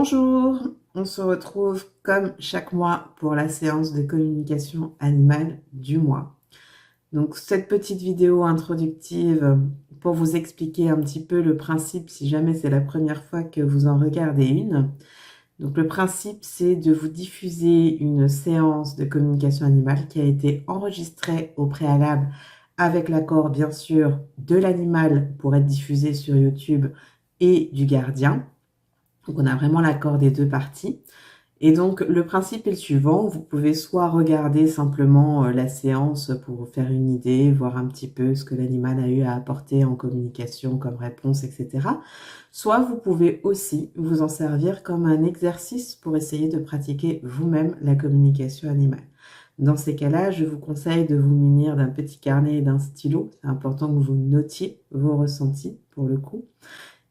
Bonjour, on se retrouve comme chaque mois pour la séance de communication animale du mois. Donc cette petite vidéo introductive pour vous expliquer un petit peu le principe si jamais c'est la première fois que vous en regardez une. Donc le principe c'est de vous diffuser une séance de communication animale qui a été enregistrée au préalable avec l'accord bien sûr de l'animal pour être diffusée sur YouTube et du gardien. Donc, on a vraiment l'accord des deux parties. Et donc, le principe est le suivant. Vous pouvez soit regarder simplement la séance pour vous faire une idée, voir un petit peu ce que l'animal a eu à apporter en communication comme réponse, etc. Soit vous pouvez aussi vous en servir comme un exercice pour essayer de pratiquer vous-même la communication animale. Dans ces cas-là, je vous conseille de vous munir d'un petit carnet et d'un stylo. C'est important que vous notiez vos ressentis pour le coup.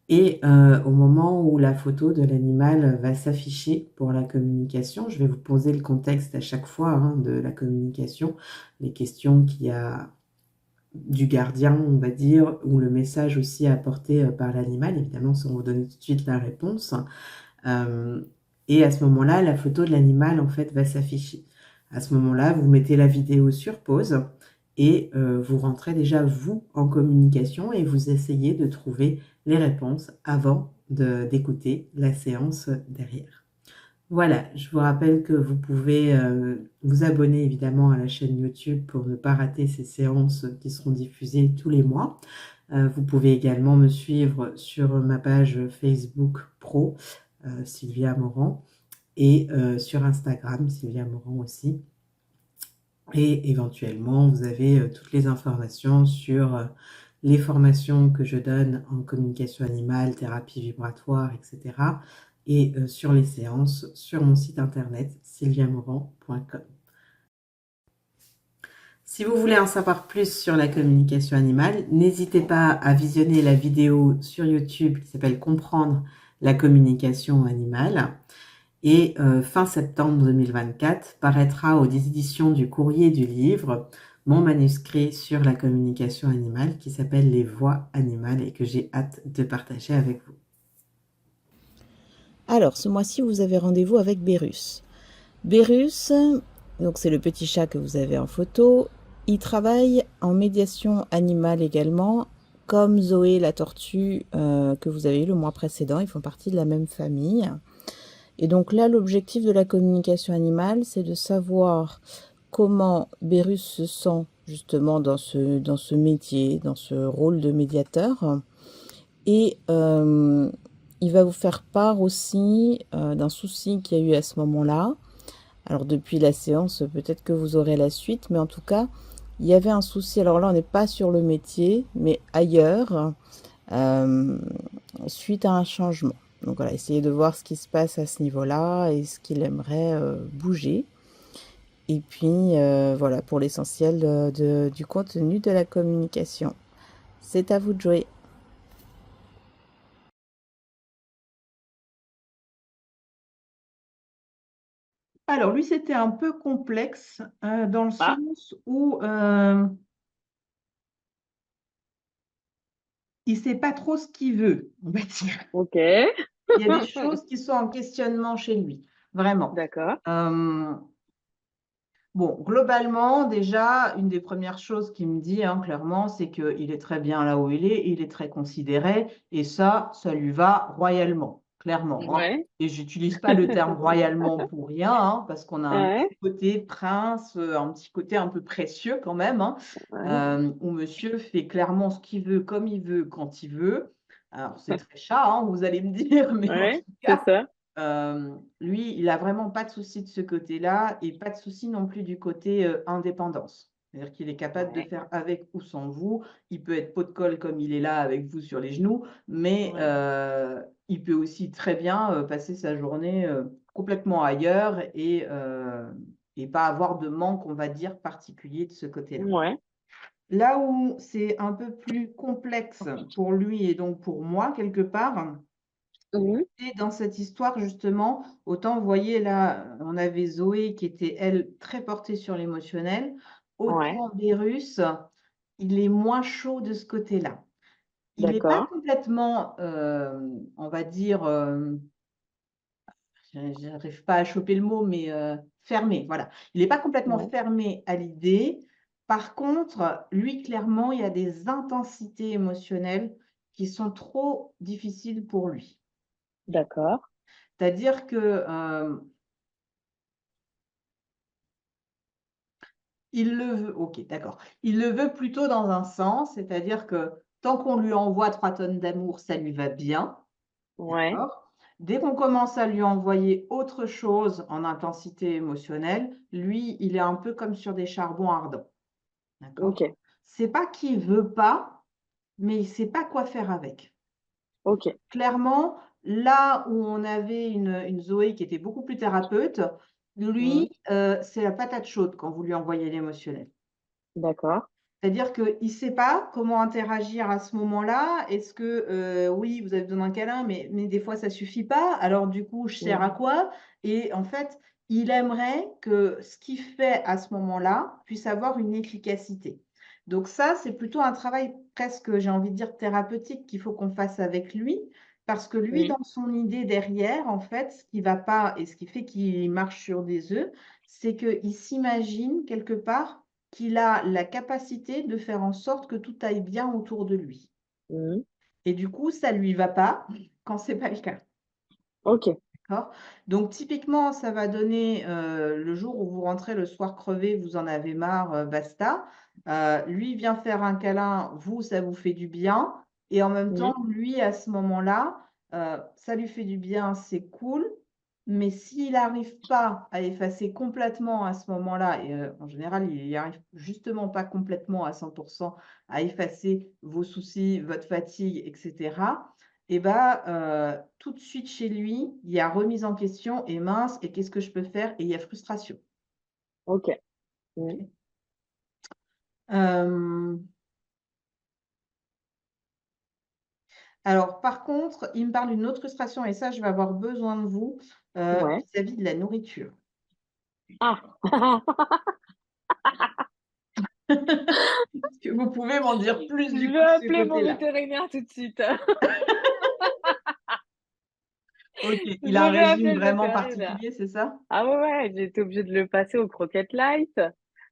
Et au moment où la photo de l'animal va s'afficher pour la communication, je vais vous poser le contexte à chaque fois de la communication, les questions qu'il y a du gardien, on va dire, ou le message aussi apporté par l'animal, évidemment, sans vous donner tout de suite la réponse. Et à ce moment-là, la photo de l'animal, en fait, va s'afficher. À ce moment-là, vous mettez la vidéo sur pause et vous rentrez déjà, vous, en communication et vous essayez de trouver les réponses avant d'écouter la séance derrière. Voilà, je vous rappelle que vous pouvez vous abonner évidemment à la chaîne YouTube pour ne pas rater ces séances qui seront diffusées tous les mois. Vous pouvez également me suivre sur ma page Facebook Pro, Sylvia Morand, et sur Instagram, Sylvia Morand aussi. Et éventuellement, vous avez toutes les informations sur les formations que je donne en communication animale, thérapie vibratoire, etc. Et sur les séances sur mon site internet sylviamorand.com. Si vous voulez en savoir plus sur la communication animale, n'hésitez pas à visionner la vidéo sur YouTube qui s'appelle Comprendre la communication animale. Et fin septembre 2024 paraîtra aux éditions du Courrier du Livre mon manuscrit sur la communication animale qui s'appelle Les voix animales et que j'ai hâte de partager avec vous. Alors, ce mois-ci, vous avez rendez-vous avec Bérus. Bérus, donc c'est le petit chat que vous avez en photo. Il travaille en médiation animale également, comme Zoé la tortue que vous avez eu le mois précédent. Ils font partie de la même famille. Et donc là, l'objectif de la communication animale, c'est de savoir comment Bérus se sent justement dans ce métier, dans ce rôle de médiateur. Et il va vous faire part aussi d'un souci qu'il y a eu à ce moment-là. Alors depuis la séance, peut-être que vous aurez la suite, mais en tout cas, il y avait un souci. Alors là, on n'est pas sur le métier, mais ailleurs, suite à un changement. Donc voilà, essayez de voir ce qui se passe à ce niveau-là et ce qu'il aimerait bouger. Et puis voilà, pour l'essentiel du contenu de la communication. C'est à vous de jouer. Alors, lui, c'était un peu complexe dans le Ah, sens où il ne sait pas trop ce qu'il veut, on va dire. ok, Il y a des choses qui sont en questionnement chez lui, vraiment. d'accord. Bon, globalement, déjà, une des premières choses qu'il me dit clairement, c'est qu'il est très bien là où il est très considéré, et ça lui va royalement, clairement. Ouais, Et j'utilise pas le terme royalement pour rien, parce qu'on a un ouais, petit côté prince, un petit côté un peu précieux quand même, ouais, où monsieur fait clairement ce qu'il veut, comme il veut, quand il veut. Alors, c'est très chat, vous allez me dire, mais en ouais, tout c'est cas, ça. lui, il a vraiment pas de souci de ce côté-là et pas de souci non plus du côté indépendance. C'est-à-dire qu'il est capable de Ouais, faire avec ou sans vous. Il peut être pot de colle comme il est là avec vous sur les genoux, mais ouais, il peut aussi très bien passer sa journée complètement ailleurs et pas avoir de manque, on va dire, particulier de ce côté-là. ouais, Là où c'est un peu plus complexe pour lui et donc pour moi, quelque part, mhm, et dans cette histoire, justement, autant vous voyez là, on avait Zoé qui était, elle, très portée sur l'émotionnel, ouais, autant Bérus, il est moins chaud de ce côté-là. Il n'est pas d'accord. complètement, on va dire, j'arrive pas à choper le mot, mais fermé, voilà. Il n'est pas complètement Ouais. fermé à l'idée. Par contre, lui, clairement, il y a des intensités émotionnelles qui sont trop difficiles pour lui. D'accord. C'est-à-dire que, il le veut OK, d'accord. Il le veut plutôt dans un sens, c'est-à-dire que tant qu'on lui envoie 3 tonnes d'amour, ça lui va bien, Ouais. d'accord? Dès qu'on commence à lui envoyer autre chose en intensité émotionnelle, lui, il est un peu comme sur des charbons ardents, d'accord? OK. C'est pas qu'il veut pas, mais il sait pas quoi faire avec. OK. Clairement, là où on avait une Zoé qui était beaucoup plus thérapeute, Mmh. lui, c'est la patate chaude quand vous lui envoyez l'émotionnel. D'accord. C'est-à-dire qu'il ne sait pas comment interagir à ce moment-là. Est-ce que, oui, vous avez besoin d'un câlin, mais des fois ça suffit pas. Alors du coup, je sers Mmh. à quoi? Et en fait, il aimerait que ce qu'il fait à ce moment-là puisse avoir une efficacité. Donc ça, c'est plutôt un travail presque, j'ai envie de dire, thérapeutique qu'il faut qu'on fasse avec lui. Parce que lui, Mmh. dans son idée derrière, en fait, ce qui va pas et ce qui fait qu'il marche sur des œufs, c'est qu'il s'imagine quelque part qu'il a la capacité de faire en sorte que tout aille bien autour de lui. Mmh. Et du coup, ça lui va pas quand c'est pas le cas, OK. d'accord? Donc typiquement, ça va donner, le jour où vous rentrez le soir crevé, vous en avez marre, basta. Lui vient faire un câlin, vous, ça vous fait du bien et en même Mmh. temps, lui, à ce moment-là, ça lui fait du bien, c'est cool, mais s'il n'arrive pas à effacer complètement à ce moment-là et en général, il n'y arrive justement pas complètement à 100 à effacer vos soucis, votre fatigue et cetera et bah, tout de suite chez lui, il y a remise en question et mince et qu'est-ce que je peux faire? Et il y a frustration. OK. Mmh. OK. Hem, alors par contre, il me parle d'une autre frustration et ça, je vais avoir besoin de vous, Ouais. vis-à-vis de la nourriture. Ah! Est-ce que vous pouvez m'en dire plus Je du vais coup de ce appeler mon côté-là? vétérinaire tout de suite. OK, Je il a un vais régime appeler le vraiment vétérinaire. particulier, c'est ça? Ah ouais, ouais, j'ai été obligée de le passer aux croquettes light.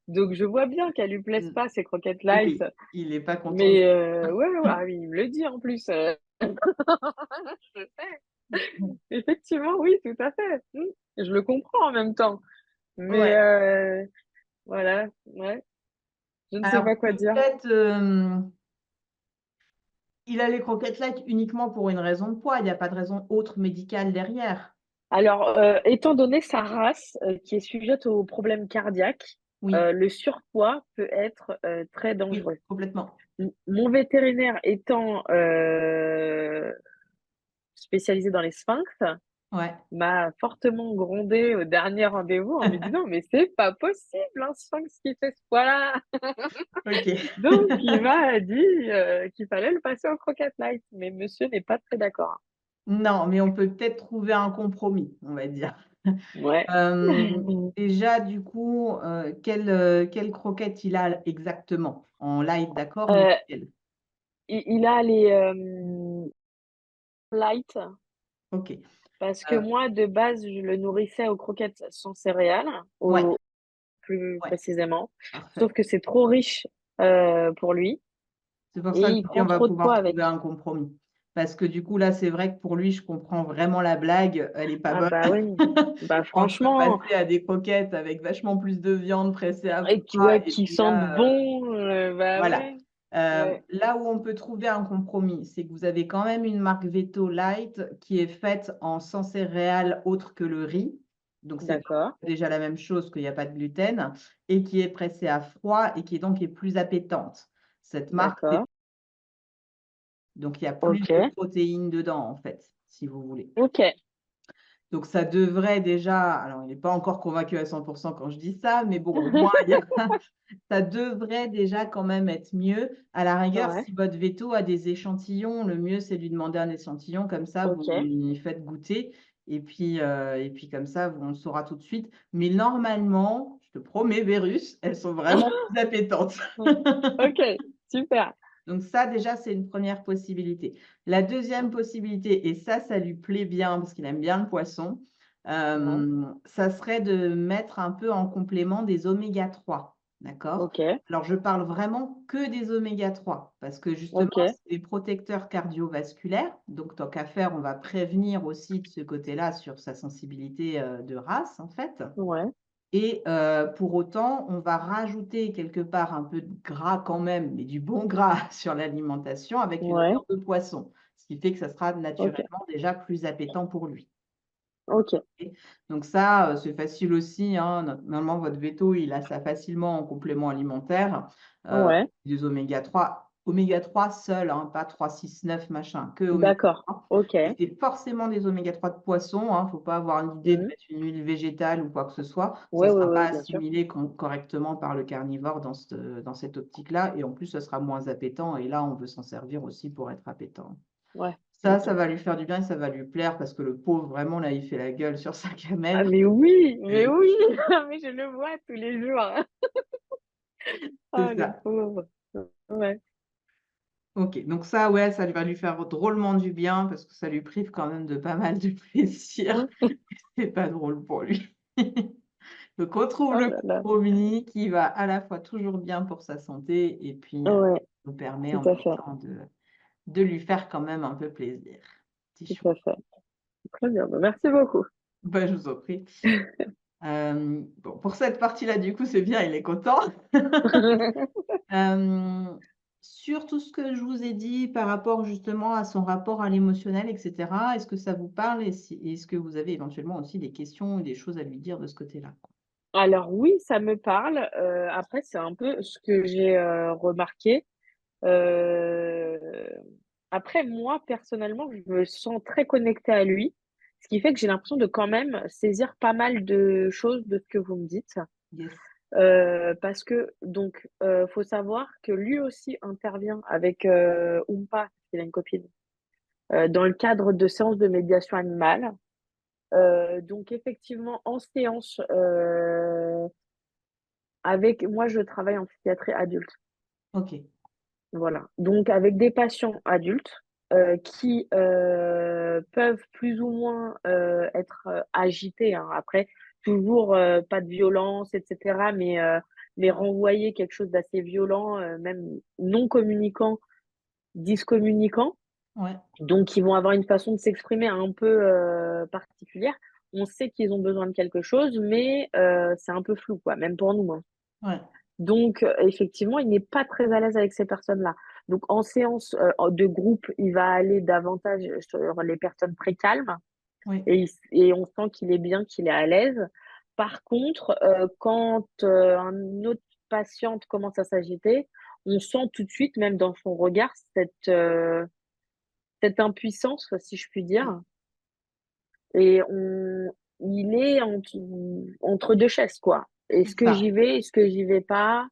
Donc je vois bien qu'elles lui plaisent Mmh. pas ces croquettes light. Oui, il est pas content de Mais ouais, ouais, ah oui, il me le dit en plus, je sais. Effectivement, oui, tout à fait. Mmh. Je le comprends en même temps. Mais ouais. voilà, ouais, je ne sais Alors pas quoi dire. peut-être, il a les croquettes light uniquement pour une raison de poids, il y a pas de raison autre médicale derrière? Alors, étant donné sa race, qui est sujette aux problèmes cardiaques, Oui, le surpoids peut être, très oui, dangereux. complètement. Mon vétérinaire étant, spécialisé dans les sphinx, Ouais, m'a fortement grondée au dernier rendez-vous en me disant: «Mais c'est pas possible un sphinx qui fait ce poids-là!» OK. Donc il m'a dit, qu'il fallait le passer au croquettes light, mais monsieur n'est pas très d'accord. Non, mais on peut peut-être trouver un compromis, on va dire. Ouais. Déjà du coup, quelle croquette il a exactement? En light, d'accord, mais Heu, lesquelles? il a les, light OK, parce que heu, moi de base je le nourrissais aux croquettes sans céréales, ouais, au plus ouais, précisément. parfait. Sauf que c'est trop riche, pour lui C'est pour et ça que il je dis on prend va trop de pouvoir poids trouver avec. un compromis. Parce que du coup là, c'est vrai que pour lui, je comprends vraiment la blague, elle est pas Ah bonne. bah oui, bah Entre franchement passer à des croquettes avec vachement plus de viande pressée à et qui froid ouais, et qui puis sentent là, bon, bah voilà. ouais, ouais, Là où on peut trouver un compromis, c'est que vous avez quand même une marque Veto Light qui est faite en sans céréales autres que le riz. Donc c'est d'accord, déjà la même chose qu'il y a pas de gluten et qui est pressée à froid et qui est donc est plus appétante. Cette marque, d'accord, donc il y a plus de OK, protéines dedans en fait, si vous voulez. OK, Donc ça devrait déjà alors il n'est pas encore convaincu à 100 quand je dis ça, mais bon, au moins il y a ça devrait déjà quand même être mieux. À la rigueur, ouais, si votre véto a des échantillons, le mieux c'est de lui demander un échantillon comme ça vous OK, lui faites goûter et puis comme ça, on le saura tout de suite. Mais normalement, je te promets Vérus, elles sont vraiment plus appétantes. mmh, OK, super, Donc ça, déjà, c'est une première possibilité. La deuxième possibilité et ça lui plaît bien parce qu'il aime bien le poisson, Ouais. Ça serait de mettre un peu en complément des oméga 3, d'accord? OK. Alors je parle vraiment que des oméga 3 parce que justement, OK. c'est des protecteurs cardiovasculaires, donc tant qu'à faire, on va prévenir aussi de ce côté-là sur sa sensibilité, de race, en fait. Ouais. Et pour autant, on va rajouter quelque part un peu de gras quand même, mais du bon gras sur l'alimentation avec une Ouais. odeur de poisson, ce qui fait que ça sera OK. naturellement déjà plus appétant pour lui. OK. Et donc ça, c'est facile aussi, hein, normalement votre véto, il a ça facilement en complément alimentaire, heu, Ouais. des oméga 3 seuls, hein, pas 3, 6, 9 machin, que oméga D'accord. 3 OK. et c'est forcément des oméga 3 de poisson, hein, faut pas avoir l'idée de Mmh. mettre une huile végétale ou quoi que ce soit. Ça Ouais, ne ouais, sera pas ouais, bien sûr. assimilé correctement par le carnivore dans cette optique-là et en plus, ça sera moins appétant et là, on veut s'en servir aussi pour être appétant. Ouais. OK. Ça va lui faire du bien et ça va lui plaire parce que le pauvre, vraiment, là, il fait la gueule sur sa Ah gamelle. mais oui! Mais Et oui! Mais je le vois tous les jours. c'est Ah le ça. pauvre. Ouais. OK, donc ça, ouais, ça va lui faire drôlement du bien parce que ça lui prive quand même de pas mal de plaisir Mmh. et c'est pas drôle pour lui. Donc on trouve Oh le là là. compromis qui va à la fois toujours bien pour sa santé et puis, Ouais, nous permet tout en à même fait, temps de lui faire quand même un peu plaisir. Petit chou. tout à fait. Très bien, bah, merci beaucoup. Bah, je vous en prie. Bon, pour cette partie-là, du coup, c'est bien, il est content. Hem, sur tout ce que je vous ai dit par rapport justement à son rapport à l'émotionnel et cetera, est-ce que ça vous parle et est-ce que vous avez éventuellement aussi des questions ou des choses à lui dire de ce côté-là? Alors oui, ça me parle, après c'est un peu ce que j'ai, remarqué. Heu, Après moi, personnellement, je me sens très connectée à lui, ce qui fait que j'ai l'impression de quand même saisir pas mal de choses de ce que vous me dites. Yes. Parce que donc, faut savoir que lui aussi intervient avec, Oompa, il a une copine, dans le cadre de séances de médiation animale. Donc effectivement en séance, avec moi je travaille en psychiatrie adulte. OK. Voilà, donc avec des patients adultes, qui, peuvent plus ou moins, être, agités, hein. Après, toujours, pas de violence et cetera, mais renvoyer quelque chose d'assez violent, même non communicant, discommunicant. Ouais, Donc ils vont avoir une façon de s'exprimer un peu, particulière. On sait qu'ils ont besoin de quelque chose, mais c'est un peu flou, quoi, même pour nous, hein. ouais, Donc, effectivement, il n'est pas très à l'aise avec ces personnes-là. Donc en séance, de groupe, il va aller davantage sur les personnes très calmes oui, et on sent qu'il est bien, qu'il est à l'aise. Par contre, quand, un autre patiente commence à s'agiter, on sent tout de suite, même dans son regard, cette impuissance, si je puis oui, dire, et il est entre 2 chaises, quoi. c'est Est-ce que ça. j'y vais? Est-ce que j'y vais pas?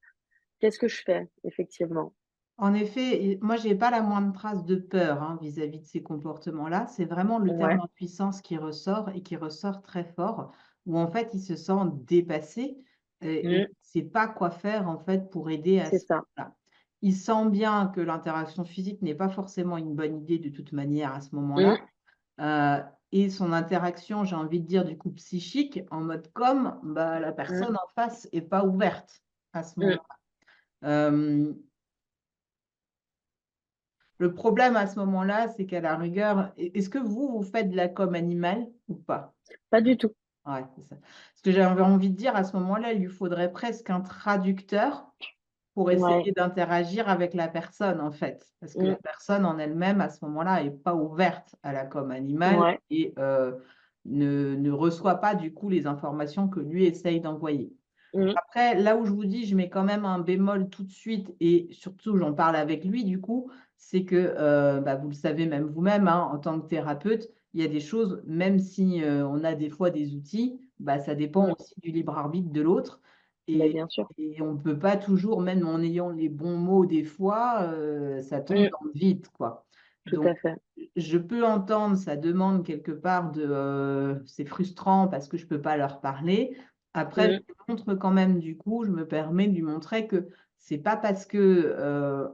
Qu'est-ce que je fais? Effectivement. En effet et moi, j'ai pas la moindre trace de peur, hein, vis-à-vis de ces comportements-là. C'est vraiment le terme Ouais. impuissance qui ressort et qui ressort très fort, où en fait, il se sent dépassé, et il Mmh. sait pas quoi faire, en fait, pour aider à C'est ce ça. moment-là. Il sent bien que l'interaction physique n'est pas forcément une bonne idée de toute manière à ce moment-là, Mmh. heu et son interaction, j'ai envie de dire, du coup, psychique, en mode com, bah, la Mmh. personne en face est pas ouverte à ce Mmh. moment-là. Hem Le problème à ce moment-là, c'est qu'à la rigueur, est-ce que vous, vous faites de la com animale ou pas? Pas du tout. Ouais, c'est ça. Ce que j'avais envie de dire à ce moment-là, il lui faudrait presque un traducteur pour Ouais. essayer d'interagir avec la personne, en fait. Parce que la Mmh. personne en elle-même, à ce moment-là, est pas ouverte à la com animale Ouais. et ne reçoit pas, du coup, les informations que lui essaye d'envoyer. Mmh. Après, là où je vous dis, je mets quand même un bémol tout de suite et surtout j'en parle avec lui du coup, c'est que, bah, vous le savez même vous-même, hein, en tant que thérapeute, il y a des choses, même si, on a des fois des outils, bah, ça dépend Mmh. aussi du libre arbitre de l'autre Bah, et bien sûr. on ne peut pas toujours, même en ayant les bons mots des fois, ça tombe Mmh. dans le vide, quoi. Tout Donc à fait. je peux entendre sa demande quelque part de, c'est frustrant parce que je peux pas leur parler. Après, je Mmh. lui montre quand même du coup, je me permets de lui montrer que c'est pas parce que,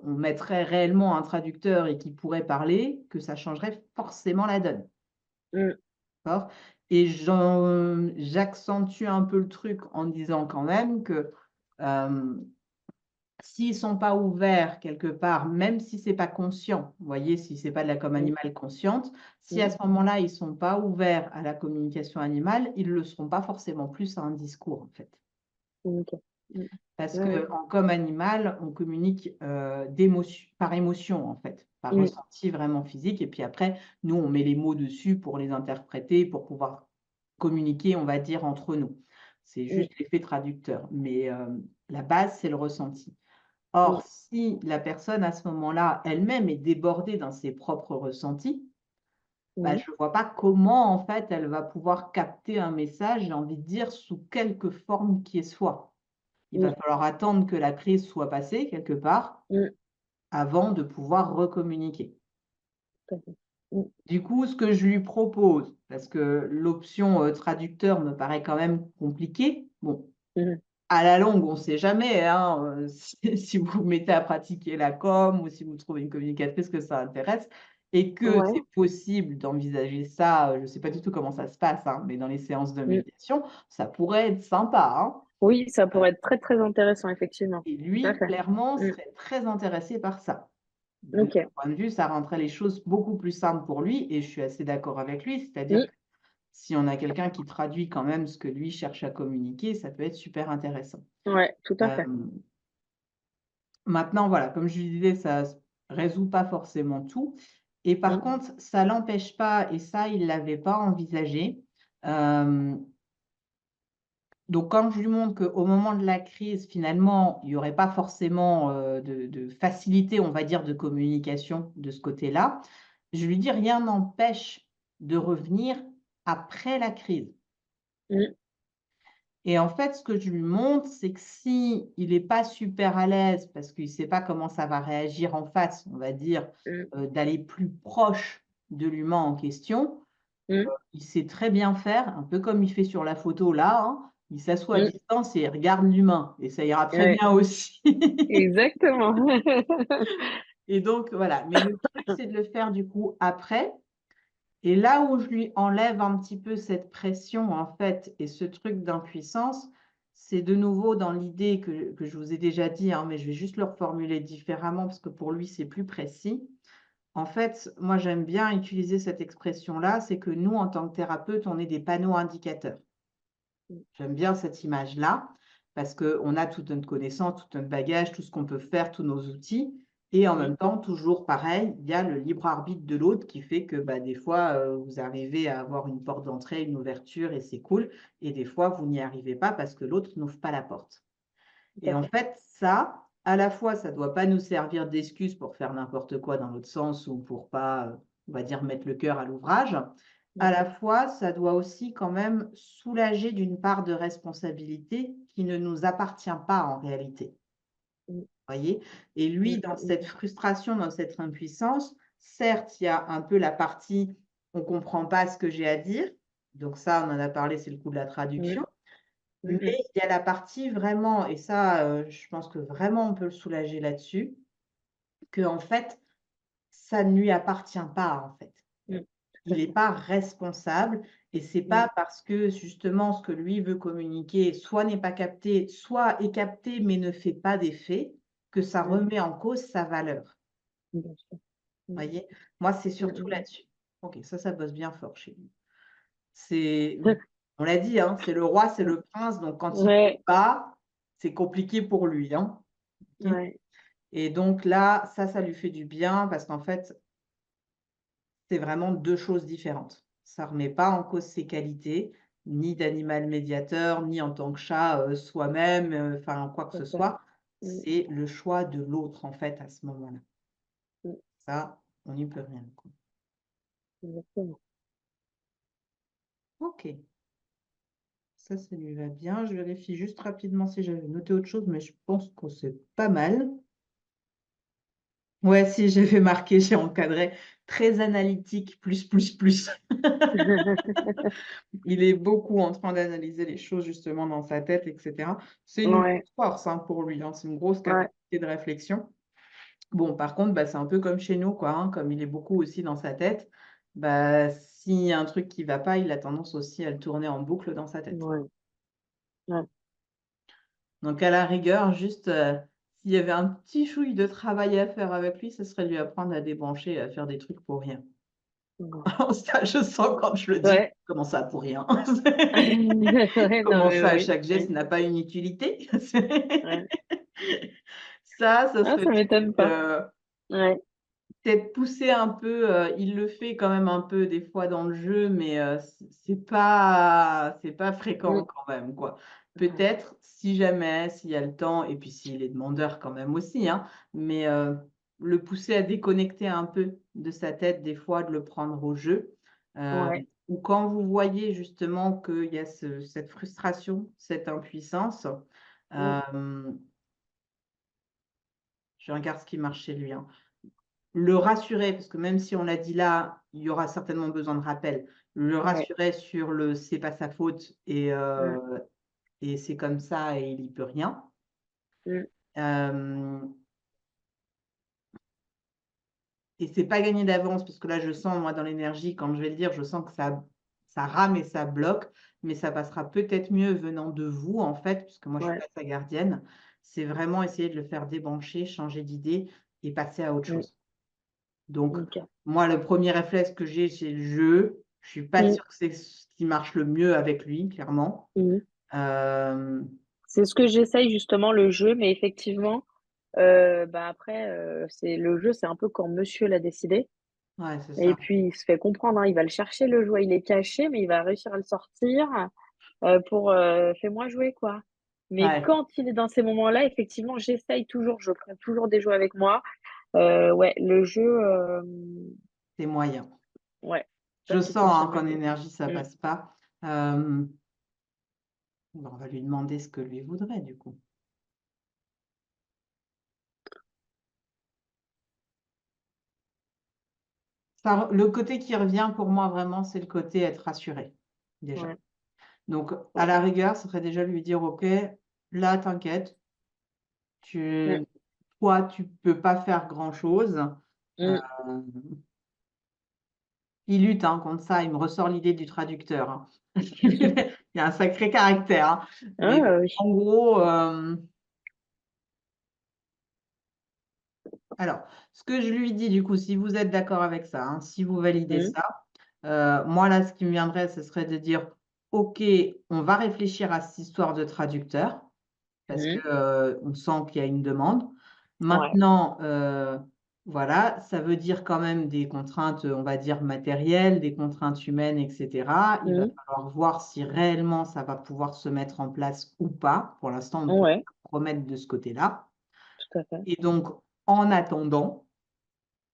on mettrait réellement un traducteur et qu'il pourrait parler, que ça changerait forcément la donne. Mmh. D'accord? Et j'accentue un peu le truc en disant quand même que s'ils ne sont pas ouverts quelque part, même si ce n'est pas conscient, vous voyez, si ce n'est pas de la com Mm. animale consciente, si à Mm. ce moment-là, ils ne sont pas ouverts à la communication animale, ils ne le seront pas forcément plus à un discours, en fait. Ok. Mm. Parce Ouais, ouais. qu'en com animal, on communique par émotion, en fait, par Mm. ressenti vraiment physique. Et puis après, nous, on met les mots dessus pour les interpréter, pour pouvoir communiquer, on va dire, entre nous. C'est Mm. juste l'effet traducteur. Mais la base, c'est le ressenti. Mm. Or, si la personne, à ce moment-là, elle-même est débordée dans ses propres ressentis, bah, Mm. je ne vois pas comment, en fait, elle va pouvoir capter un message, j'ai envie de dire, sous quelque forme qui soit. Il va Mm. falloir attendre que la crise soit passée, quelque part, Mm. avant de pouvoir recommuniquer. Tout à fait. Mm. Du coup, ce que je lui propose, parce que l'option traducteur me paraît quand même compliquée, bon, Mm. à la longue, on ne sait jamais, hein, si vous vous mettez à pratiquer la com ou si vous trouvez une communicatrice que ça intéresse et que Ouais. c'est possible d'envisager ça, je ne sais pas du tout comment ça se passe, hein, mais dans les séances de Mm. médiation, ça pourrait être sympa, hein. Oui, ça pourrait être très, très intéressant, effectivement. Et Tout à lui, fait. clairement, Mm. serait très intéressé par ça. De Ok. mon point de vue, ça rendrait les choses beaucoup plus simples pour lui et je suis assez d'accord avec lui, c'est-à-dire Mm. que si on a quelqu'un qui traduit quand même ce que lui cherche à communiquer, ça peut être super intéressant. Ouais, tout à fait. Maintenant, voilà, comme je lui disais, ça ne résout pas forcément tout. Et par Mm. contre, ça ne l'empêche pas, et ça, il ne l'avait pas envisagé. Donc, quand je lui montre qu'au moment de la crise, finalement, il n'y aurait pas forcément de facilité, on va dire, de communication de ce côté-là, je lui dis rien n'empêche de revenir après la crise. Mm. Et en fait, ce que je lui montre, c'est que si il n'est pas super à l'aise parce qu'il ne sait pas comment ça va réagir en face, on va dire, Mm. d'aller plus proche de l'humain en question, Mm. il sait très bien faire, un peu comme il fait sur la photo là, hein, il s'assoit à Mm. distance et il regarde l'humain et ça ira très Ouais, bien aussi. exactement. Et donc voilà, mais le truc, c'est de le faire du coup après. Et là où je lui enlève un petit peu cette pression, en fait, et ce truc d'impuissance, c'est de nouveau dans l'idée que je vous ai déjà dit, hein, mais je vais juste le reformuler différemment parce que pour lui, c'est plus précis. En fait, moi, j'aime bien utiliser cette expression-là, c'est que nous, en tant que thérapeute, on est des panneaux indicateurs. J'aime bien cette image-là parce qu'on a toute notre connaissance, tout notre bagage, tout ce qu'on peut faire, tous nos outils. Et en Mm. même temps, toujours pareil, il y a le libre arbitre de l'autre qui fait que bah, des fois, vous arrivez à avoir une porte d'entrée, une ouverture et c'est cool. Et des fois, vous n'y arrivez pas parce que l'autre n'ouvre pas la porte. Tout Et à en fait. fait, ça, à la fois, ça ne doit pas nous servir d'excuse pour faire n'importe quoi dans l'autre sens ou pour pas, on va dire, mettre le cœur à l'ouvrage. À Mm. la fois, ça doit aussi quand même soulager d'une part de responsabilité qui ne nous appartient pas en réalité. Mm. Voyez? Et lui, Mm. dans Mm. cette frustration, dans cette impuissance, certes, il y a un peu la partie on ne comprend pas ce que j'ai à dire. Donc ça, on en a parlé, c'est le coup de la Mm. traduction. Mm. Mais Mm. il y a la partie vraiment, et ça, je pense que vraiment on peut le soulager là-dessus, que en fait, ça ne lui appartient pas, en fait. Mm. Tout Il à n'est fait. pas responsable et c'est Mm. pas parce que justement ce que lui veut communiquer soit n'est pas capté, soit est capté mais ne fait pas d'effet, que ça Mm. remet en cause sa valeur. Bien sûr. Mm. Voyez? Moi, c'est Mm. surtout Mm. là-dessus. OK, ça bosse bien fort chez lui. C'est on l'a dit, hein, c'est le roi, c'est Mm. le prince, donc quand il Ouais, peut pas, c'est compliqué pour lui, hein. OK? ouais, Et donc là, ça lui fait du bien parce qu'en fait, c'est vraiment 2 choses différentes. Ça ne remet pas en cause ses qualités, ni d'animal médiateur, ni en tant que chat, soi-même, enfin quoi que tout à ce fait. soit. Mm. C'est le choix de l'autre, en fait, à ce moment-là. Mm. Ça, on n'y peut rien, quoi. Exactement. OK, ça lui va bien. Je vérifie juste rapidement si j'avais noté autre chose, mais je pense que c'est pas mal. Ouais, si, j'avais marqué, j'ai encadré très analytique, plus, plus, plus. Il est beaucoup en train d'analyser les choses justement dans sa tête, etc. C'est une Ouais, grosse force hein, pour lui, hein, c'est une grosse ouais, capacité de réflexion. Bon, par contre, bah, c'est un peu comme chez nous, quoi, hein, comme il est beaucoup aussi dans sa tête, bah, s'il y a un truc qui va pas, il a tendance aussi à le tourner en boucle dans sa tête. Ouais. Ouais. Donc à la rigueur, juste, s'il y avait un petit chouille de travail à faire avec lui, ce serait lui apprendre à débrancher et à faire des trucs pour rien. Ouais. Ça, je sens quand je le dis: Ouais. «Comment ça pour rien?» Ouais, non, Comment mais ça, oui. chaque geste Ouais. n'a pas une utilité? Ouais. Ça Ah, serait ça le m'étonne truc, pas. Ouais. peut-être pousser un peu, il le fait quand même un peu des fois dans le jeu, mais c'est pas fréquent Mmh. quand même, quoi. Ouais. Peut-être, si jamais, s'il y a le temps et puis s'il est demandeur quand même aussi, hein, mais le pousser à déconnecter un peu de sa tête des fois, de le prendre au jeu. Ouais. Ou quand vous voyez justement qu'il y a cette frustration, cette impuissance, Mmh. je regarde ce qui marche chez lui, hein. Le rassurer, parce que même si on l'a dit là, il y aura certainement besoin de rappel. Le Ouais. rassurer sur le «c'est pas sa faute» Mmh. et c'est comme ça et il y peut rien. Mmh. Hem Et c'est pas gagné d'avance parce que là, je sens moi dans l'énergie quand je vais le dire, je sens que ça rame et ça bloque, mais ça passera peut-être mieux venant de vous en fait, puisque moi je suis Ouais. pas sa gardienne. C'est vraiment essayer de le faire débrancher, changer d'idée et passer à autre Mmh. chose. Donc, OK. moi, le premier réflexe que j'ai, c'est le jeu. Je suis pas Mmh. sûre que c'est ce qui marche le mieux avec lui, clairement. Mmh. Hem, C'est ce que j'essaye justement le jeu, mais effectivement, bah, après, c'est le jeu, c'est un peu quand monsieur l'a décidé ouais, c'est et ça. puis il se fait comprendre, hein. Il va le chercher le jouet, il est caché, mais il va réussir à le sortir, pour, «Fais-moi jouer, quoi». Mais Ouais, quand il est dans ces moments-là, effectivement, j'essaye toujours, je prends toujours des jouets avec moi. Ouais, le jeu, c'est moyen. ouais, ça Je c'est sens, hein, qu'en confirmé. énergie, ça Mmh. passe pas. Hem, on va lui demander ce que lui voudrait, du coup. Ça le côté qui revient pour moi vraiment, c'est le côté être rassuré, déjà. Ouais, Donc à ouais. la rigueur, ça serait déjà lui dire: «OK, là t'inquiète, Mmh. tu toi, tu peux pas faire grand-chose». Mmh. Il lutte, hein, contre ça, il me ressort l'idée du traducteur, hein. Il y a un sacré caractère, hein. Mais Ah oui. en gros, alors, ce que je lui dis du coup, si vous êtes d'accord avec ça, hein, si vous validez Mmh. ça, moi là, ce qui me viendrait, ce serait de dire: «OK, on va réfléchir à cette histoire de traducteur». Parce que, Mmh. on sent qu'il y a une demande. Ouais. Maintenant, voilà, ça veut dire quand même des contraintes, on va dire matérielles, des contraintes humaines et cetera. Il va Mmh. falloir voir si réellement ça va pouvoir se mettre en place ou pas. Pour l'instant, on ne peut Ouais, pas promettre de ce côté-là tout à fait. et donc en attendant,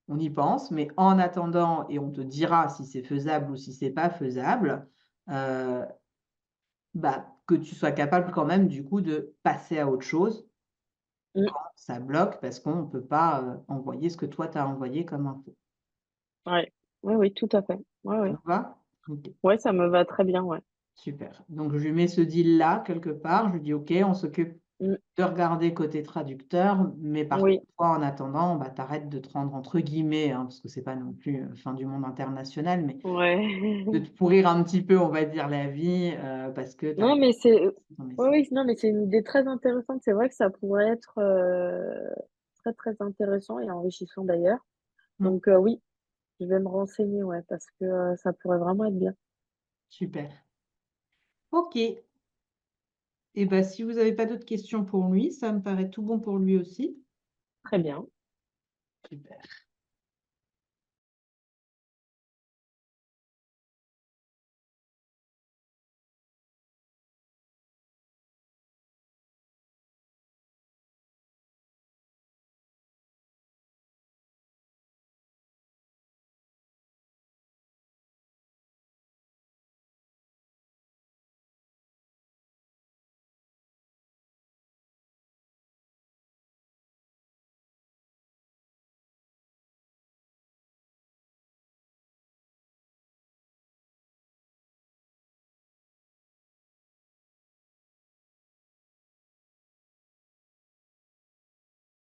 on y pense, mais en attendant et on te dira si c'est faisable ou si c'est pas faisable, heu, bah, que tu sois capable quand même du coup de passer à autre chose. Mmh. Ça bloque parce qu'on ne peut pas, envoyer ce que toi tu as envoyé comme info. Ouais. Oui, oui, tout à fait. Ouais, Ça ouais. te va? OK, Ouais, ça me va très bien, ouais. super. Donc je lui mets ce deal-là quelque part, je lui dis: «OK, on s'occupe Mmh. de regarder côté traducteur, mais par Oui. contre, toi, en attendant, bah, tu arrêtes de te rendre entre guillemets, hein, parce que c'est pas non plus, fin du monde international, mais Ouais. de te pourrir un petit peu, on va dire, la vie, parce que tu Non, arrives mais pas à c'est passer ton oui, message. oui, non, mais c'est une idée très intéressante. C'est vrai que ça pourrait être, très, très intéressant et enrichissant d'ailleurs. Mmh, Donc, oui, je vais me renseigner, ouais, parce que, ça pourrait vraiment être bien. super. OK et bah, si vous n'avez pas d'autres questions pour lui, ça me paraît tout bon pour lui aussi. Très bien. Super.